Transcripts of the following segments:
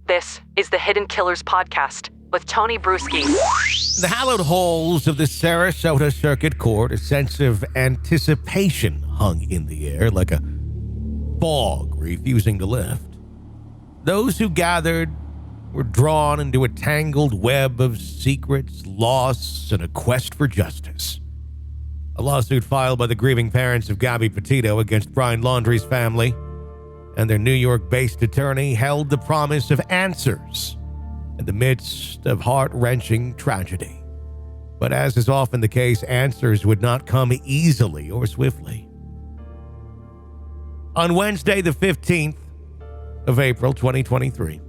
This is the Hidden Killers Podcast with Tony Bruschi. In the hallowed halls of the Sarasota Circuit Court, a sense of anticipation hung in the air like a fog refusing to lift. Those who gathered were drawn into a tangled web of secrets, loss, and a quest for justice. A lawsuit filed by the grieving parents of Gabby Petitto against Bryan Laundrie's family and their New York-based attorney held the promise of answers in the midst of heart-wrenching tragedy. But as is often the case, answers would not come easily or swiftly. On Wednesday, the 15th of April, 2023,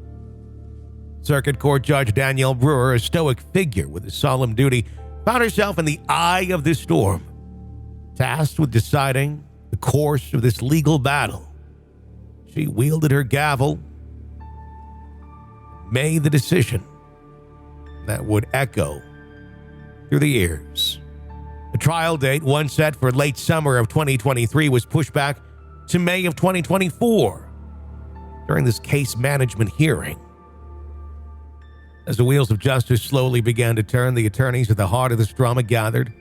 Circuit Court Judge Danielle Brewer, a stoic figure with a solemn duty, found herself in the eye of the storm, tasked with deciding the course of this legal battle. She wielded her gavel, made the decision that would echo through the ears. The trial date, once set for late summer of 2023, was pushed back to May of 2024 during this case management hearing. As the wheels of justice slowly began to turn, the attorneys at the heart of this drama gathered.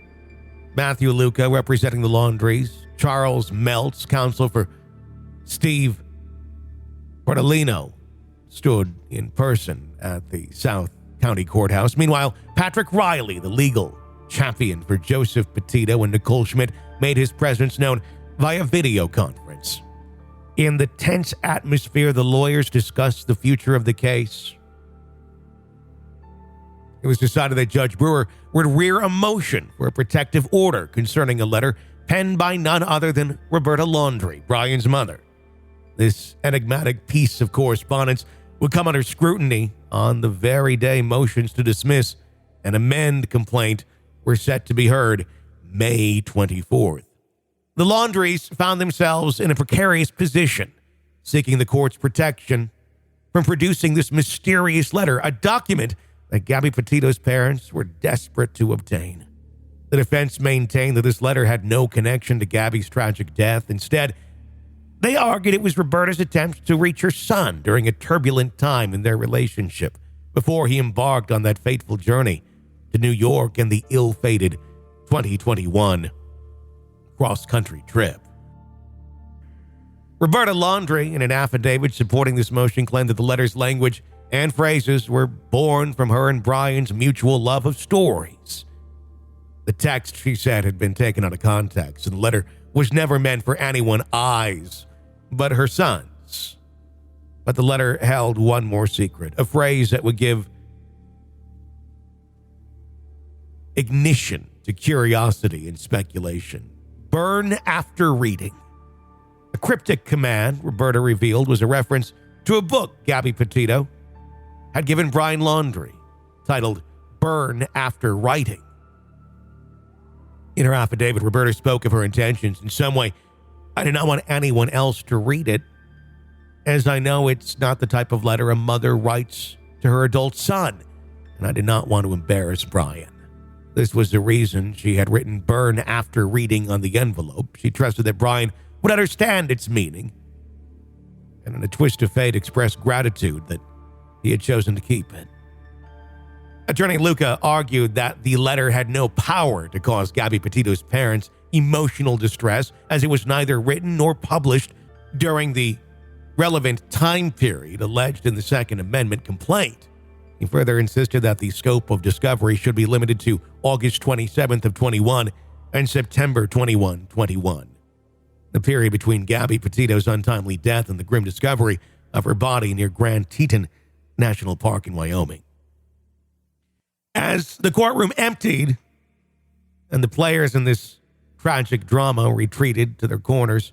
Matthew Luca, representing the Laundries, Charles Meltz, counsel for Steve Portolino, stood in person at the South County Courthouse. Meanwhile, Patrick Riley, the legal champion for Joseph Petitto and Nicole Schmidt, made his presence known via video conference. In the tense atmosphere, the lawyers discussed the future of the case. It was decided that Judge Brewer would rear a motion for a protective order concerning a letter penned by none other than Roberta Laundrie, Bryan's mother. This enigmatic piece of correspondence would come under scrutiny on the very day motions to dismiss and amend complaint were set to be heard May 24th. The Laundries found themselves in a precarious position, seeking the court's protection from producing this mysterious letter, a document that Gabby Petitto's parents were desperate to obtain. The defense maintained that this letter had no connection to Gabby's tragic death. Instead, they argued it was Roberta's attempt to reach her son during a turbulent time in their relationship before he embarked on that fateful journey to New York and the ill-fated 2021 cross-country trip. Roberta Laundrie, in an affidavit supporting this motion, claimed that the letter's language and phrases were born from her and Bryan's mutual love of stories. The text, she said, had been taken out of context, and the letter was never meant for anyone's eyes but her son's. But the letter held one more secret, a phrase that would give ignition to curiosity and speculation. Burn after reading. A cryptic command, Roberta revealed, was a reference to a book Gabby Petitto had given Bryan Laundrie, titled Burn After Writing. In her affidavit, Roberta spoke of her intentions in some way. I did not want anyone else to read it, as I know it's not the type of letter a mother writes to her adult son, and I did not want to embarrass Bryan. This was the reason she had written Burn After Reading on the envelope. She trusted that Bryan would understand its meaning, and in a twist of fate expressed gratitude that he had chosen to keep it. Attorney Luca argued that the letter had no power to cause Gabby Petitto's parents emotional distress, as it was neither written nor published during the relevant time period alleged in the Second Amendment complaint. He further insisted that the scope of discovery should be limited to August 27th of 21 and September 21, the period between Gabby Petitto's untimely death and the grim discovery of her body near Grand Teton National Park in Wyoming. As the courtroom emptied and the players in this tragic drama retreated to their corners,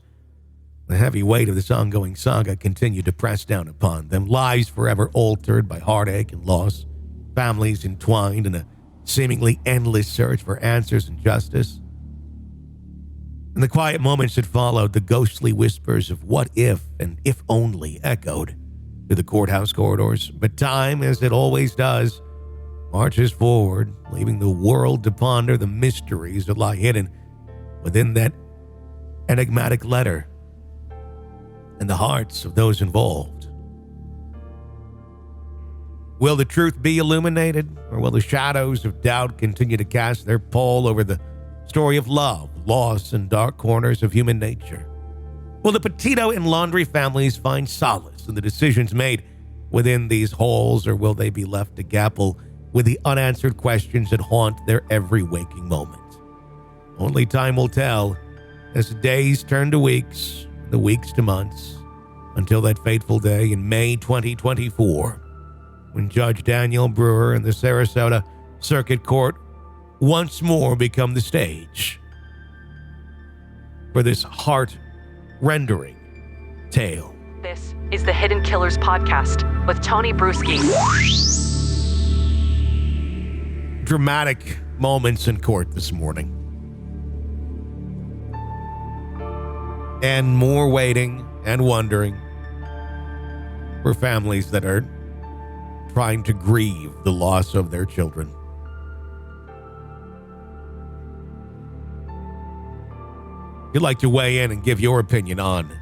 the heavy weight of this ongoing saga continued to press down upon them, lives forever altered by heartache and loss, families entwined in a seemingly endless search for answers and justice. In the quiet moments that followed, the ghostly whispers of what if and if only echoed through the courthouse corridors. But time, as it always does, marches forward, leaving the world to ponder the mysteries that lie hidden within that enigmatic letter and the hearts of those involved. Will the truth be illuminated, or will the shadows of doubt continue to cast their pall over the story of love, loss, and dark corners of human nature? Will the Petitto and Laundrie families find solace in the decisions made within these halls, or will they be left to grapple with the unanswered questions that haunt their every waking moment? Only time will tell, as the days turn to weeks, the weeks to months, until that fateful day in May 2024, when Judge Daniel Brewer and the Sarasota Circuit Court once more become the stage for this heart-rendering tale. This is the Hidden Killers Podcast with Tony Bruschi. Dramatic moments in court this morning. And more waiting and wondering for families that are trying to grieve the loss of their children. If you'd like to weigh in and give your opinion on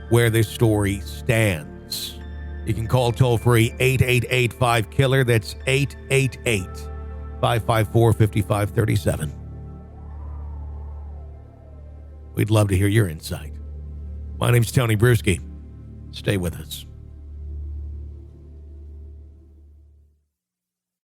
where this story stands, you can call toll-free 888-5-KILLER. That's 888-554-5537. We'd love to hear your insight. My name's Tony Bruschi. Stay with us.